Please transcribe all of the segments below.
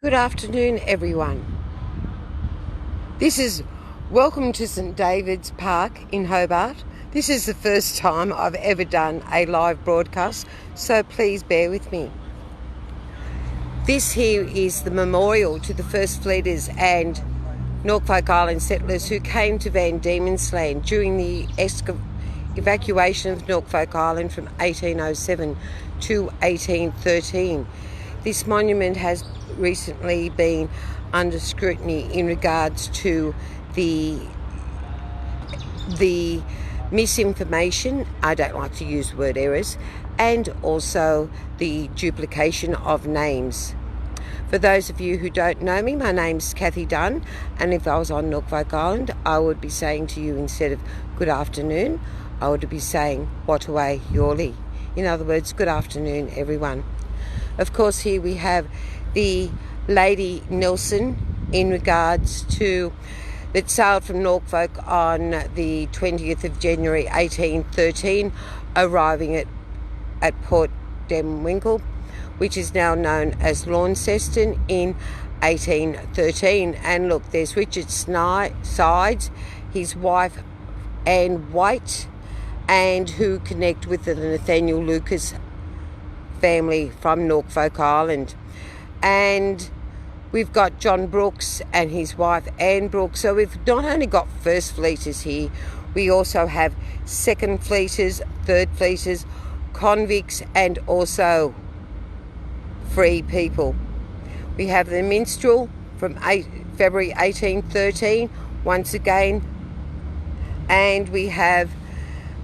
Good afternoon, everyone. This is welcome to St David's Park in Hobart. This is the first time I've ever done a live broadcast, so please bear with me. This here is the memorial to the First Fleeters and Norfolk Island settlers who came to Van Diemen's Land during the evacuation of Norfolk Island from 1807 to 1813. This monument has recently been under scrutiny in regards to the misinformation, I don't like to use the word errors, and also the duplication of names. For those of you who don't know me, my name's Kathy Dunn, and if I was on Norfolk Island, I would be saying to you, instead of good afternoon, I would be saying Wataway Yorley. In other words, good afternoon, everyone. Of course, here we have the Lady Nelson in regards to that sailed from Norfolk on the 20th of January 1813, arriving at Port Demwinkle, which is now known as Launceston, in 1813. And look, there's Richard Sides, his wife Anne White, and who connect with the Nathaniel Lucas family from Norfolk Island. And we've got John Brooks and his wife Anne Brooks. So we've not only got first fleeters here, we also have second fleeters, third fleeters, convicts, and also free people. We have the minstrel from February 1813 once again, and we have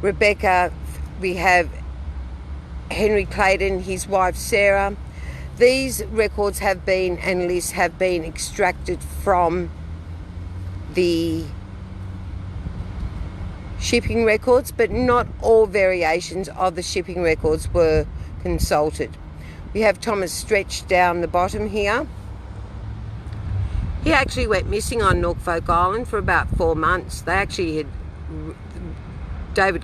Rebecca, we have Henry Clayton, his wife Sarah. These records have been, and lists have been, extracted from the shipping records, but not all variations of the shipping records were consulted. We have Thomas Stretch down the bottom here. He actually went missing on Norfolk Island for about 4 months. They actually had David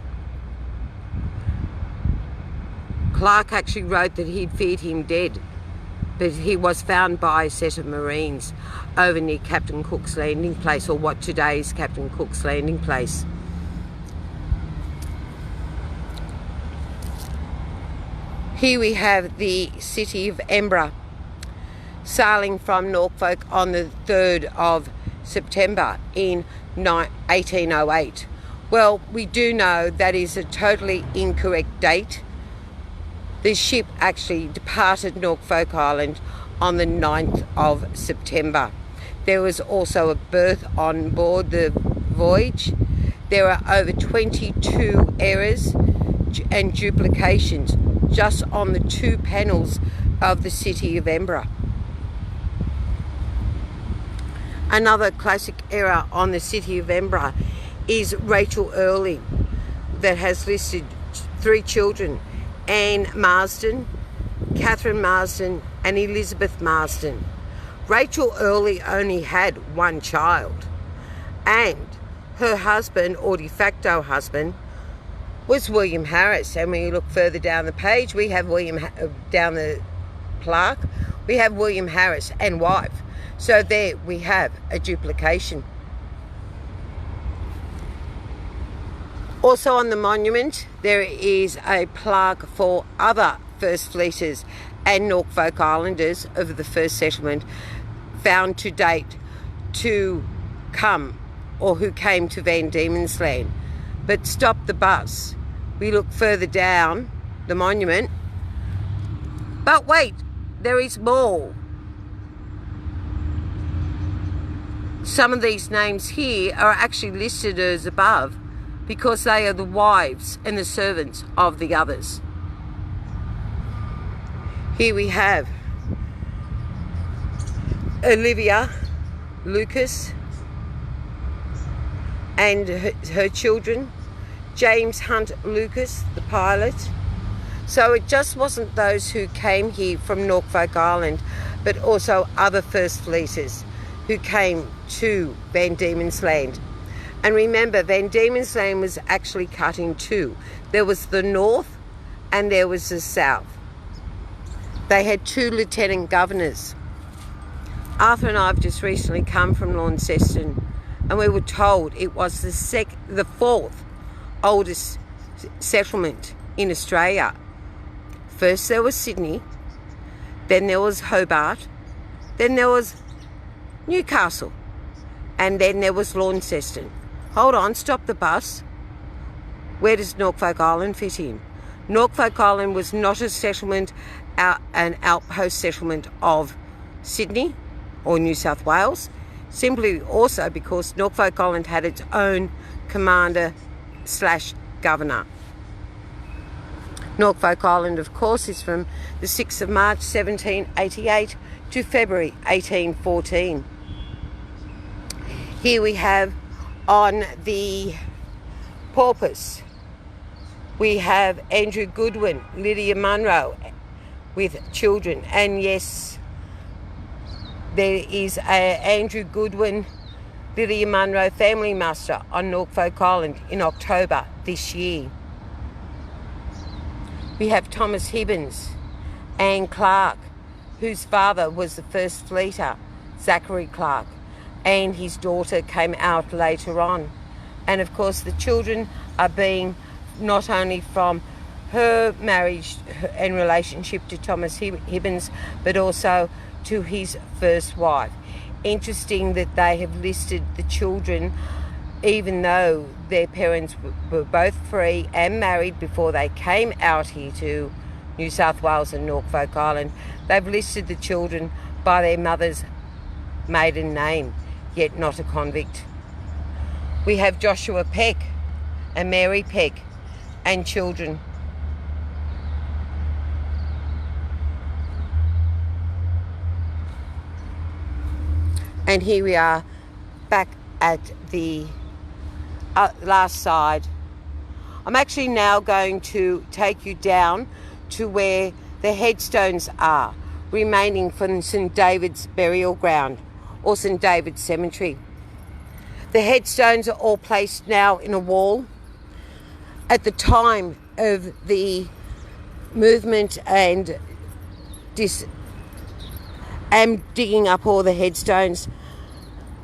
Clark actually wrote that he'd feared him dead, but he was found by a set of Marines over near Captain Cook's landing place, or what today is Captain Cook's landing place. Here we have the city of Edinburgh, sailing from Norfolk on the 3rd of September in 1808. Well, we do know that is a totally incorrect date. The ship actually departed Norfolk Island on the 9th of September. There was also a berth on board the voyage. There are over 22 errors and duplications just on the 2 panels of the city of Edinburgh. Another classic error on the city of Edinburgh is Rachel Early, that has listed 3 children: Anne Marsden, Catherine Marsden, and Elizabeth Marsden. Rachel Early only had 1 child, and her husband, or de facto husband, was William Harris. And when you look further down the page, we have down the plaque, we have William Harris and wife. So there we have a duplication. Also on the monument, there is a plaque for other First Fleeters and Norfolk Islanders of the first settlement found to date to come, or who came to Van Diemen's Land, but stopped the bus. We look further down the monument, but wait, there is more. Some of these names here are actually listed as above, because they are the wives and the servants of the others. Here we have Olivia Lucas and her children, James Hunt Lucas, the pilot. So it just wasn't those who came here from Norfolk Island, but also other First Fleeters who came to Van Diemen's Land. And remember, Van Diemen's Land was actually cut in 2. There was the north and there was the south. They had 2 lieutenant governors. Arthur and I have just recently come from Launceston, and we were told it was the fourth oldest settlement in Australia. First there was Sydney, then there was Hobart, then there was Newcastle, and then there was Launceston. Hold on, stop the bus. Where does Norfolk Island fit in? Norfolk Island was not a settlement, an outpost settlement of Sydney or New South Wales, simply also because Norfolk Island had its own commander/governor. Norfolk Island, of course, is from the 6th of March 1788 to February 1814. Here we have on the porpoise, we have Andrew Goodwin, Lydia Munro with children, and yes, there is a Andrew Goodwin, Lydia Munro family muster on Norfolk Island in October this year. We have Thomas Hibbins, Anne Clark, whose father was the first fleeter, Zachary Clark, and his daughter came out later on. And of course the children are being not only from her marriage and relationship to Thomas Hibbins, but also to his first wife. Interesting that they have listed the children, even though their parents were both free and married before they came out here to New South Wales and Norfolk Island. They've listed the children by their mother's maiden name, yet not a convict. We have Joshua Peck and Mary Peck and children. And here we are back at the last side. I'm actually now going to take you down to where the headstones are remaining from St David's burial ground or St David's cemetery. The headstones are all placed now in a wall. At the time of the movement and digging up all the headstones,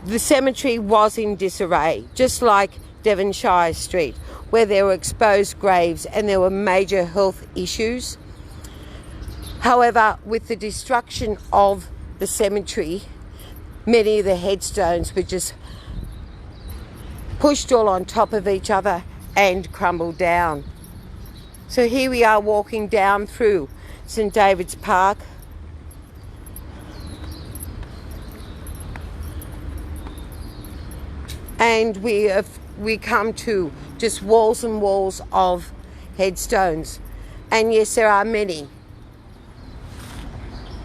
the cemetery was in disarray, just like Devonshire Street, where there were exposed graves and there were major health issues. However, with the destruction of the cemetery, many of the headstones were just pushed all on top of each other and crumbled down. So here we are walking down through St David's Park. And we come to just walls and walls of headstones. And yes, there are many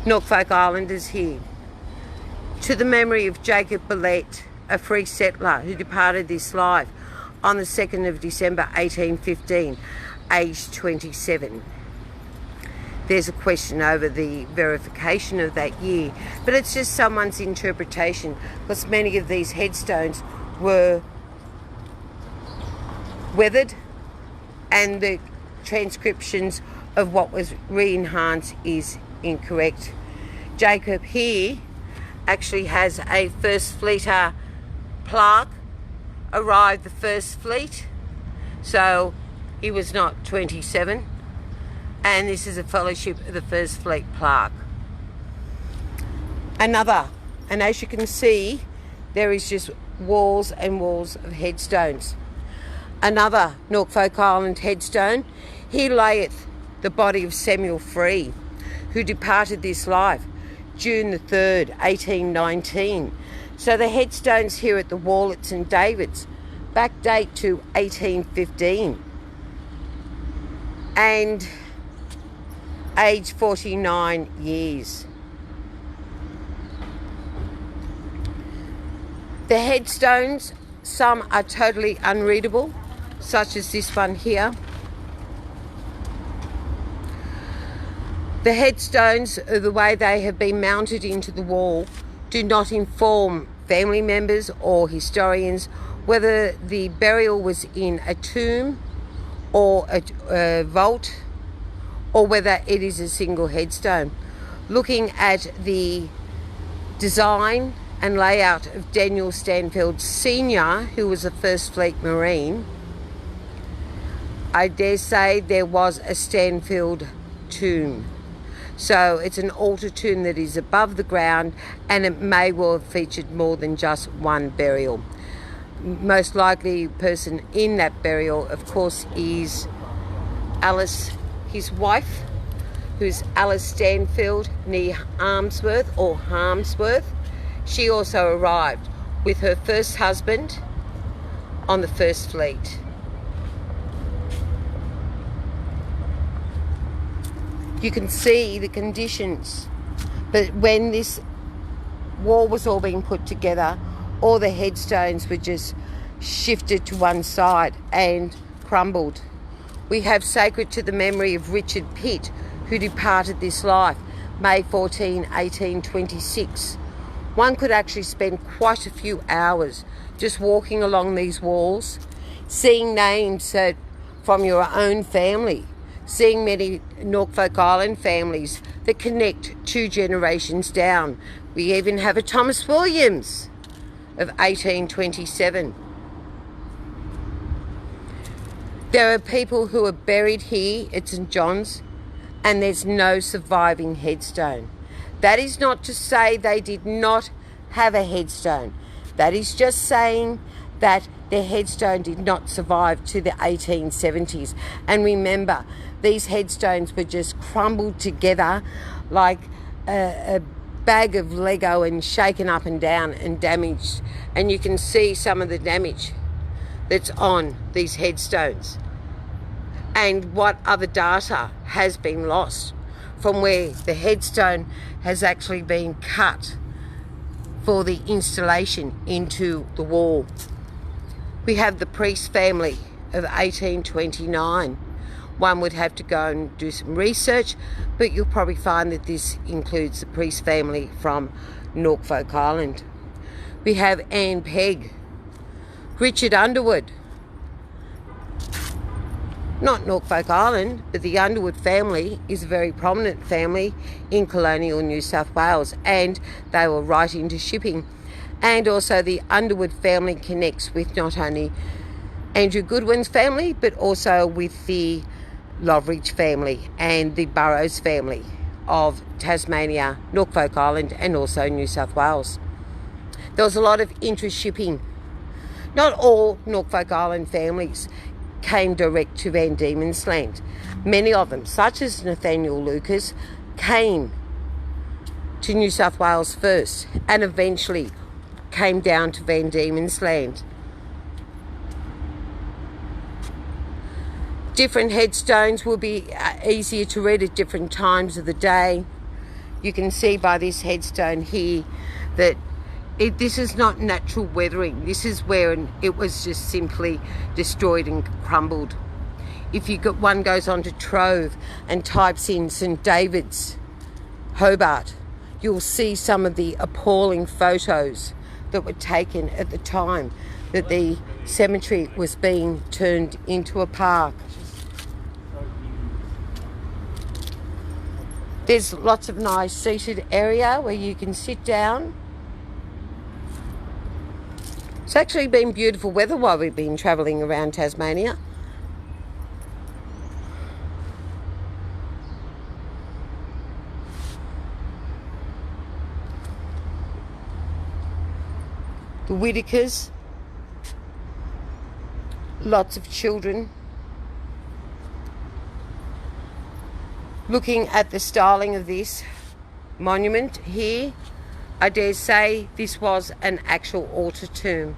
Norfolk Islanders here. To the memory of Jacob Billette, a free settler who departed this life on the 2nd of December 1815, aged 27. There's a question over the verification of that year, but it's just someone's interpretation, because many of these headstones were weathered and the transcriptions of what was re-enhanced is incorrect. Jacob here actually has a first fleeter plaque, arrived the first fleet, so he was not 27, and this is a fellowship of the first fleet plaque. Another, and as you can see, there is just walls and walls of headstones. Another Norfolk Island headstone, here layeth the body of Samuel Free, who departed this life June the 3rd, 1819. So the headstones here at the wall at St David's backdate to 1815 and age 49 years. The headstones, some are totally unreadable, such as this one here. The headstones, the way they have been mounted into the wall, do not inform family members or historians whether the burial was in a tomb or a vault, or whether it is a single headstone. Looking at the design and layout of Daniel Stanfield Sr., who was a First Fleet Marine, I dare say there was a Stanfield tomb. So it's an altar tomb that is above the ground, and it may well have featured more than just one burial. Most likely person in that burial, of course, is Alice, his wife, who's Alice Stanfield near Harmsworth. She also arrived with her first husband on the First Fleet. You can see the conditions, but when this wall was all being put together, all the headstones were just shifted to one side and crumbled. We have sacred to the memory of Richard Pitt, who departed this life May 14, 1826. One could actually spend quite a few hours just walking along these walls, seeing names from your own family, seeing many Norfolk Island families that connect 2 generations down. We even have a Thomas Williams of 1827. There are people who are buried here at St John's, and there's no surviving headstone. That is not to say they did not have a headstone. That is just saying that their headstone did not survive to the 1870s. And remember, these headstones were just crumbled together like a bag of Lego and shaken up and down and damaged. And you can see some of the damage that's on these headstones and what other data has been lost from where the headstone has actually been cut for the installation into the wall. We have the Priest family of 1829. One would have to go and do some research, but you'll probably find that this includes the Priest family from Norfolk Island. We have Anne Pegg, Richard Underwood, not Norfolk Island, but the Underwood family is a very prominent family in colonial New South Wales, and they were right into shipping. And also the Underwood family connects with not only Andrew Goodwin's family, but also with the Loveridge family and the Burrows family of Tasmania, Norfolk Island, and also New South Wales. There was a lot of intra-shipping. Not all Norfolk Island families came direct to Van Diemen's Land. Many of them, such as Nathaniel Lucas, came to New South Wales first and eventually came down to Van Diemen's Land. Different headstones will be easier to read at different times of the day. You can see by this headstone here that this is not natural weathering. This is where it was just simply destroyed and crumbled. If one goes on to Trove and types in St David's, Hobart, you'll see some of the appalling photos that were taken at the time that the cemetery was being turned into a park. There's lots of nice seated area where you can sit down. It's actually been beautiful weather while we've been travelling around Tasmania. The Whitakers, lots of children. Looking at the styling of this monument here, I dare say this was an actual altar tomb,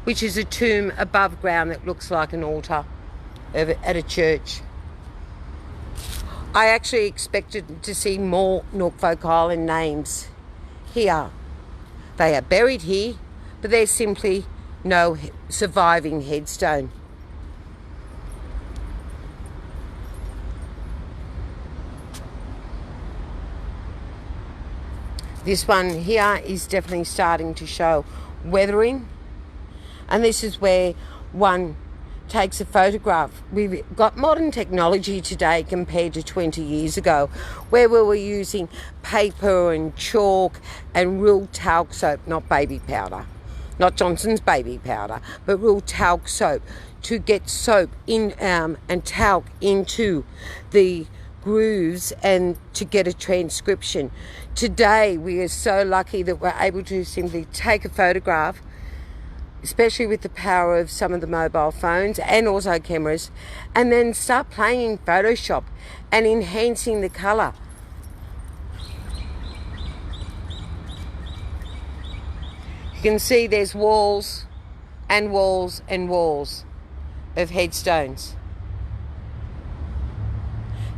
which is a tomb above ground that looks like an altar at a church. I actually expected to see more Norfolk Island names here. They are buried here, but there's simply no surviving headstone. This one here is definitely starting to show weathering, and this is where one takes a photograph. We've got modern technology today compared to 20 years ago, where we were using paper and chalk and real talc soap, not baby powder, not Johnson's baby powder, but real talc soap to get soap in and talc into the grooves and to get a transcription. Today we are so lucky that we're able to simply take a photograph, especially with the power of some of the mobile phones and also cameras, and then start playing in Photoshop and enhancing the colour. You can see there's walls and walls and walls of headstones.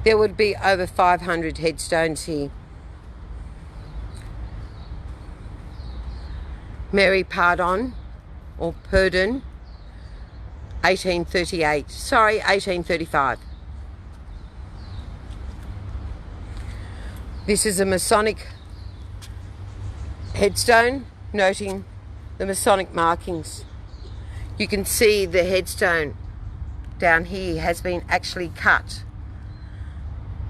There would be over 500 headstones here. Mary Pardon, or Purdon, 1838. Sorry, 1835. This is a Masonic headstone noting the Masonic markings. You can see the headstone down here has been actually cut.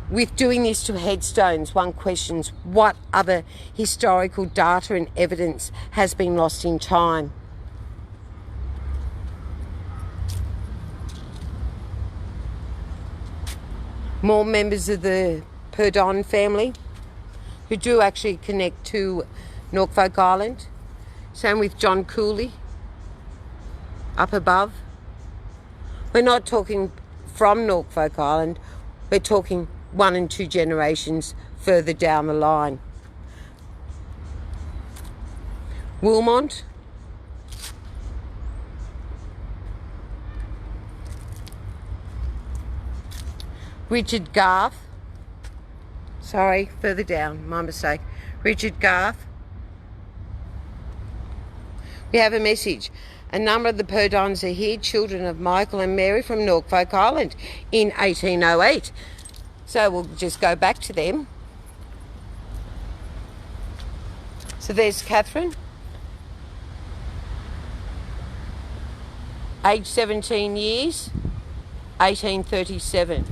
With doing this to headstones, one questions what other historical data and evidence has been lost in time. More members of the Purdon family who do actually connect to Norfolk Island. Same with John Cooley up above. We're not talking from Norfolk Island, we're talking 1 and 2 generations further down the line. Wilmont, Richard Garth, sorry, further down, my mistake. Richard Garth. We have a message. A number of the Purdons are here, children of Michael and Mary from Norfolk Island in 1808. So we'll just go back to them. So there's Catherine, age 17 years, 1837.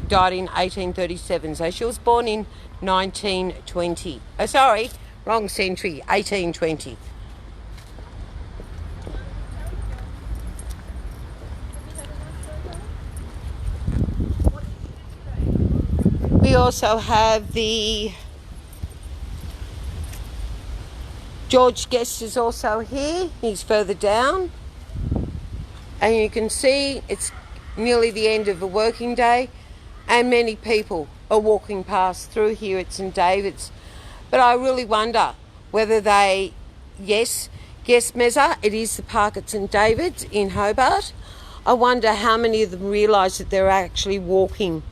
Died in 1837. So she was born in 1920. Oh, sorry, wrong century, 1820. We also have the George Guest is also here. He's further down. And you can see it's nearly the end of a working day and many people are walking past through here at St David's. But I really wonder whether they, yes, Mezza, it is the park at St David's in Hobart. I wonder how many of them realise that they're actually walking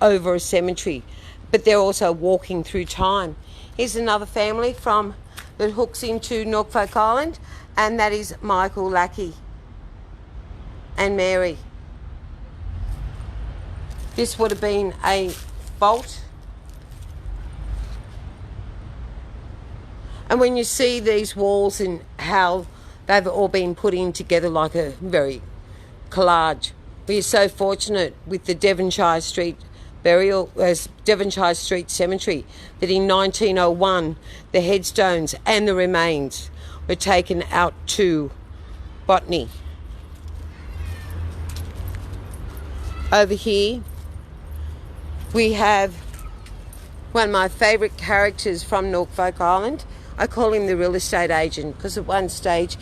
over a cemetery, but they're also walking through time. Here's another family from that hooks into Norfolk Island, and that is Michael Lackey and Mary. This would have been a vault. And when you see these walls and how they've all been put in together like a very collage, we are so fortunate with the Devonshire Street Cemetery that in 1901 the headstones and the remains were taken out to Botany. Over here we have one of my favourite characters from Norfolk Island. I call him the real estate agent because at one stage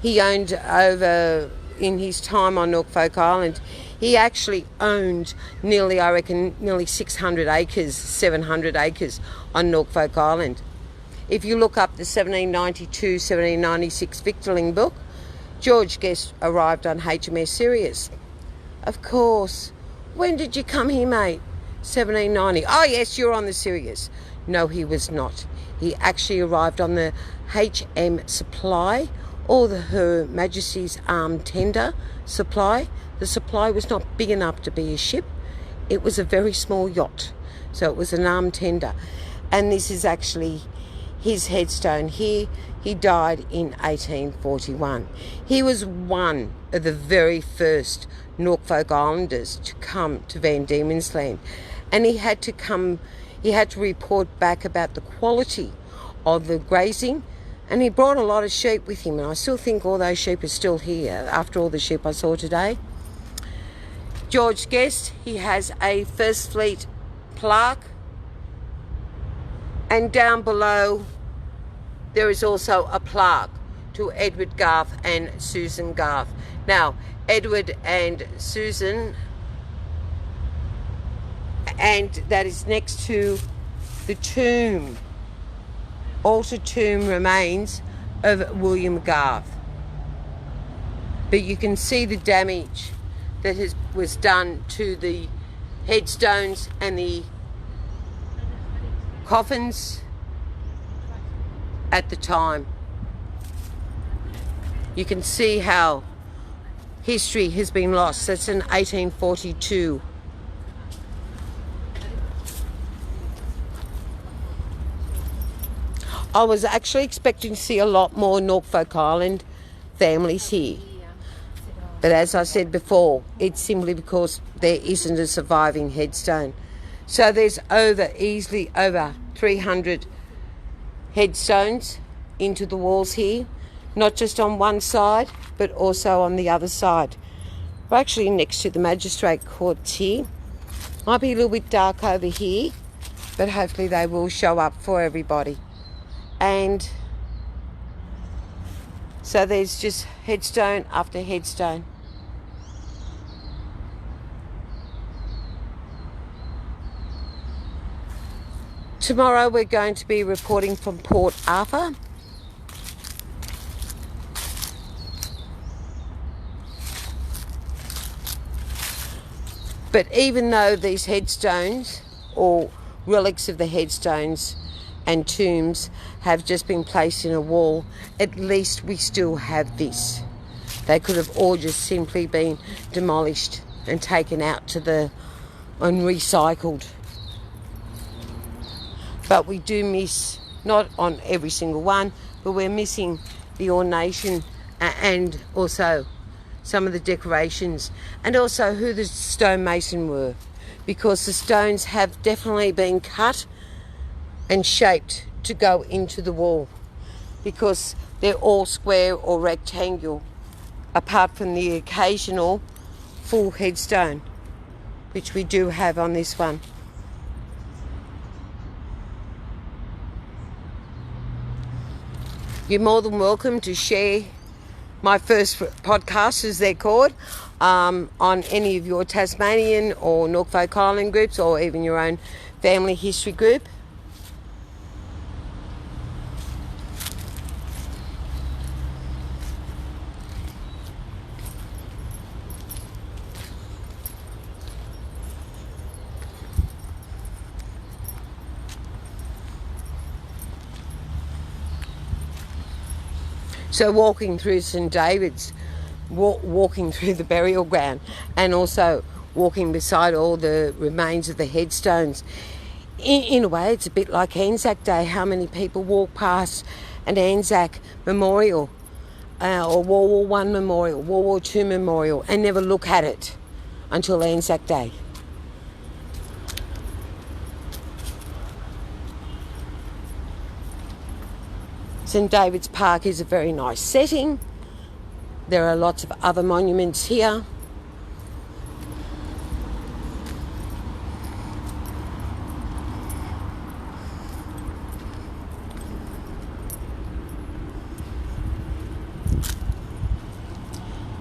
he owned over, in his time on Norfolk Island, he actually owned nearly 600 acres, 700 acres on Norfolk Island. If you look up the 1792-1796 Victorling book, George Guest arrived on HMS Sirius. Of course. When did you come here, mate? 1790. Oh, yes, you're on the Sirius. No, he was not. He actually arrived on the HM Supply, or the Her Majesty's Armed Tender Supply. The Supply was not big enough to be a ship. It was a very small yacht. So it was an armed tender. And this is actually his headstone here. He died in 1841. He was one of the very first Norfolk Islanders to come to Van Diemen's Land, and he had to report back about the quality of the grazing, and he brought a lot of sheep with him, and I still think all those sheep are still here after all the sheep I saw today. George Guest, he has a First Fleet plaque, and down below there is also a plaque to Edward Garth and Susan Garth. Now, Edward and Susan, and that is next to the tomb, altar tomb remains of William Garth. But you can see the damage that was done to the headstones and the coffins at the time. You can see how history has been lost. That's in 1842. I was actually expecting to see a lot more Norfolk Island families here. But as I said before, it's simply because there isn't a surviving headstone. So there's easily over 300 headstones into the walls here, not just on one side, but also on the other side. We're actually next to the magistrate courts here. Might be a little bit dark over here, but hopefully they will show up for everybody. And so there's just headstone after headstone. Tomorrow we're going to be reporting from Port Arthur. But even though these headstones, or relics of the headstones and tombs, have just been placed in a wall, at least we still have this. They could have all just simply been demolished and taken out and recycled. But we do miss, not on every single one, but we're missing the ornation and also some of the decorations, and also who the stonemason were, because the stones have definitely been cut and shaped to go into the wall, because they're all square or rectangle, apart from the occasional full headstone, which we do have on this one. You're more than welcome to share my first podcast, as they're called, on any of your Tasmanian or Norfolk Island groups, or even your own family history group. So walking through St David's, walking through the burial ground, and also walking beside all the remains of the headstones, in a way it's a bit like Anzac Day. How many people walk past an Anzac memorial, or World War I memorial, World War II memorial, and never look at it until Anzac Day. St David's Park is a very nice setting. There are lots of other monuments here.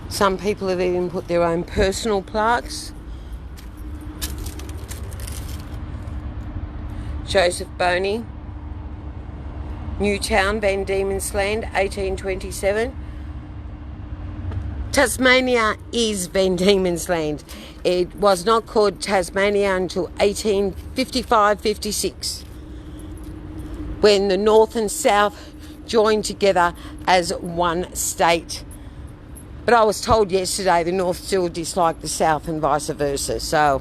Some people have even put their own personal plaques. Joseph Boney, Newtown, Van Diemen's Land, 1827. Tasmania is Van Diemen's Land. It was not called Tasmania until 1855-56, when the North and South joined together as one state. But I was told yesterday the North still disliked the South and vice versa, so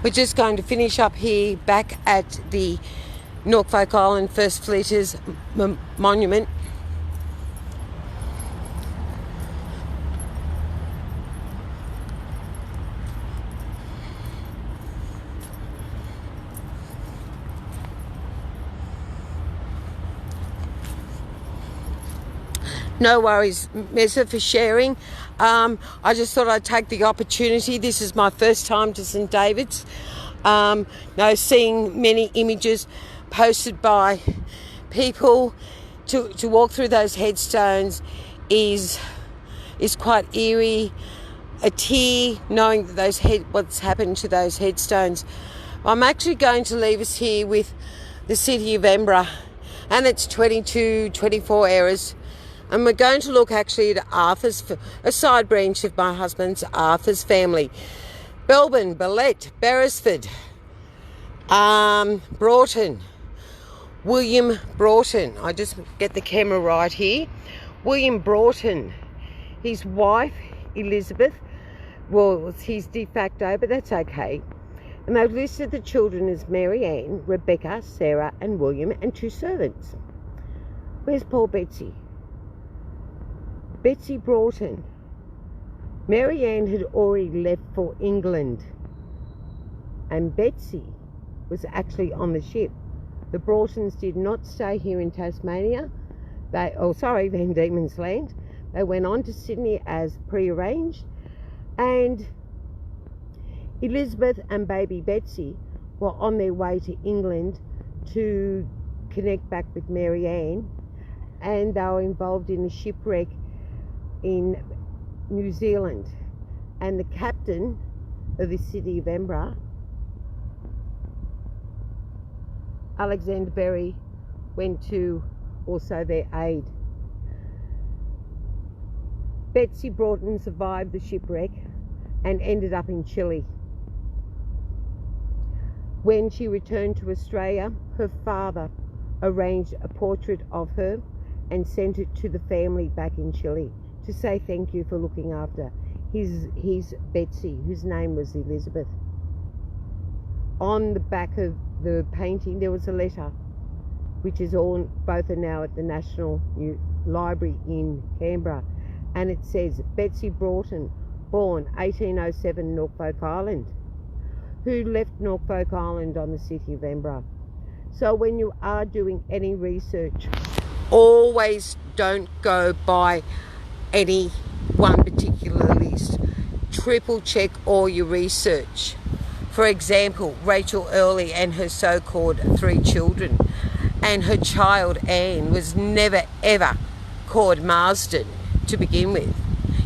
We're just going to finish up here back at the Norfolk Island First Fleeters Monument. No worries, Mesa, for sharing. I just thought I'd take the opportunity. This is my first time to St David's. Seeing many images posted by people to walk through those headstones is quite eerie. A tear knowing that what's happened to those headstones. I'm actually going to leave us here with the city of Edinburgh and its 24 eras. And we're going to look actually at Arthur's, a side branch of my husband's Arthur's family. Belbin, Bellet, Beresford, Broughton, William Broughton. I just get the camera right here. William Broughton, his wife, Elizabeth, well, he's de facto, but that's okay. And they've listed the children as Mary Ann, Rebecca, Sarah, and William, and 2 servants. Where's poor Betsy? Betsy Broughton. Mary Ann had already left for England, and Betsy was actually on the ship. The Broughtons did not stay here in Tasmania. Van Diemen's Land. They went on to Sydney as prearranged, and Elizabeth and baby Betsy were on their way to England to connect back with Mary Ann, and they were involved in a shipwreck in New Zealand. And the captain of the city of Edinburgh, Alexander Berry, went to also their aid. Betsy Broughton survived the shipwreck and ended up in Chile. When she returned to Australia, her father arranged a portrait of her and sent it to the family back in Chile to say thank you for looking after his Betsy, whose name was Elizabeth. On the back of the painting there was a letter, which is both are now at the National Library in Canberra, and it says, Betsy Broughton, born 1807, Norfolk Island, who left Norfolk Island on the city of Edinburgh. So when you are doing any research, always don't go by any one particular list. Triple check all your research. For example, Rachel Early and her so-called 3 children, and her child Anne was never ever called Marsden to begin with.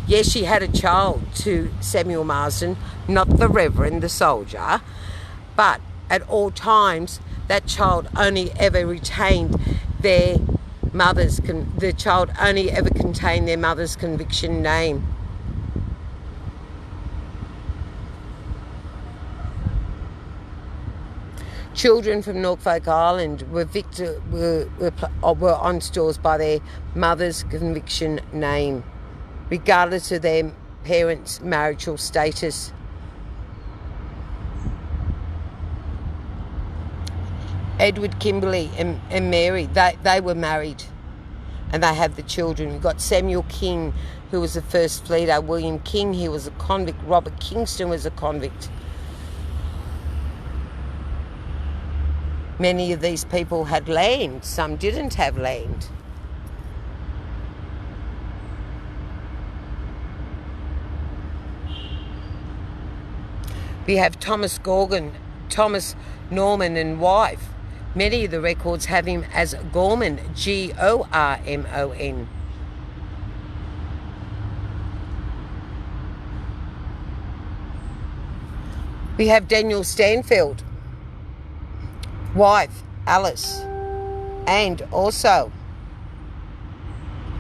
Yes, she had a child to Samuel Marsden, not the Reverend, the soldier, but at all times that child only ever retained their mother's, the child only ever contained their mother's conviction name. Children from Norfolk Island were on stores by their mother's conviction name, regardless of their parents' marital status. Edward Kimberley and Mary, they were married and they had the children. We've got Samuel King, who was the first fleeter. William King, he was a convict. Robert Kingston was a convict. Many of these people had land, some didn't have land. We have Thomas Norman and wife. Many of the records have him as Gorman, Gormon. We have Daniel Stanfield, wife Alice, and also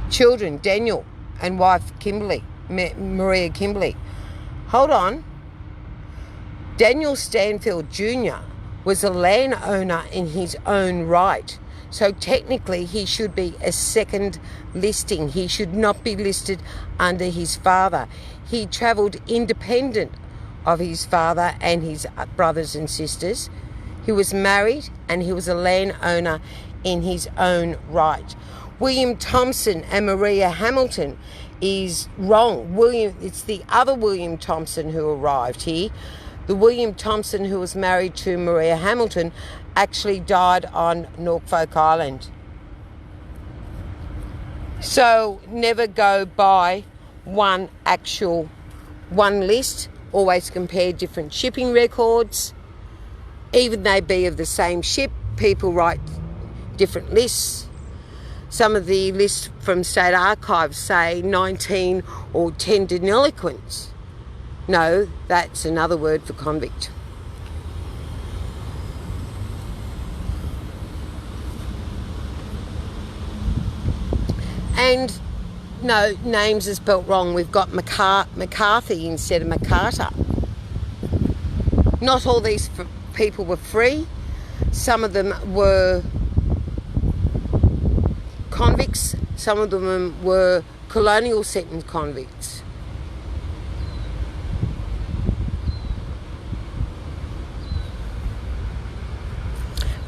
children Daniel and wife Kimberly, Maria Kimberly. Hold on. Daniel Stanfield Jr. was a landowner in his own right. So technically he should be a second listing. He should not be listed under his father. He travelled independent of his father and his brothers and sisters. He was married and he was a landowner in his own right. William Thompson and Maria Hamilton is wrong. It's the other William Thompson who arrived here. The William Thompson who was married to Maria Hamilton actually died on Norfolk Island. So never go by one list. Always compare different shipping records. Even they be of the same ship, people write different lists. Some of the lists from State Archives say 19 or 10 delinquents. No, that's another word for convict. And no, names are spelt wrong. We've got McCarthy instead of MacArthur. Not all these people were free. Some of them were convicts. Some of them were colonial sentence convicts.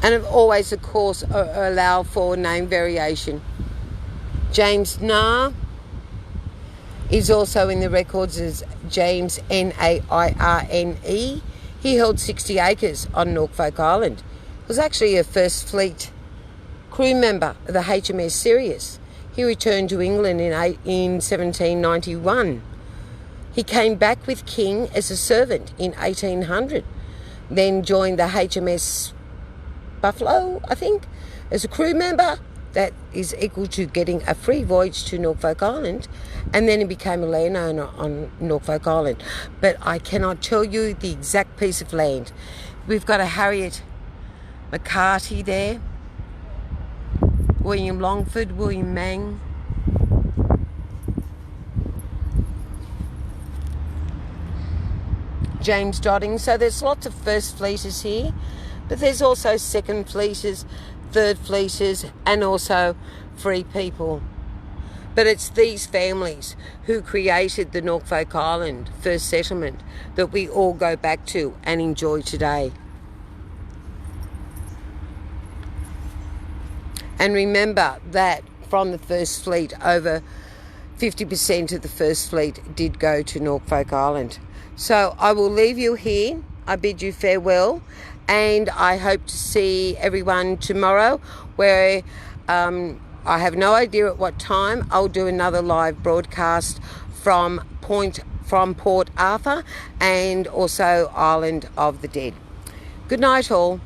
And have always, of course, allow for name variation. James Nairne is also in the records as James Nairne. He held 60 acres on Norfolk Island. He was actually a First Fleet crew member of the HMS Sirius. He returned to England in 1791. He came back with King as a servant in 1800, then joined the HMS Buffalo, I think, as a crew member. That is equal to getting a free voyage to Norfolk Island, and then he became a landowner on Norfolk Island. But I cannot tell you the exact piece of land. We've got a Harriet McCarthy there, William Longford, William Mang, James Dodding. So there's lots of First Fleeters here, but there's also Second Fleeters, Third Fleeters, and also free people. But it's these families who created the Norfolk Island first settlement that we all go back to and enjoy today. And remember that from the First Fleet, over 50% of the First Fleet did go to Norfolk Island. So I will leave you here. I bid you farewell, and I hope to see everyone tomorrow, where I have no idea at what time. I'll do another live broadcast from Port Arthur and also Island of the Dead. Good night all.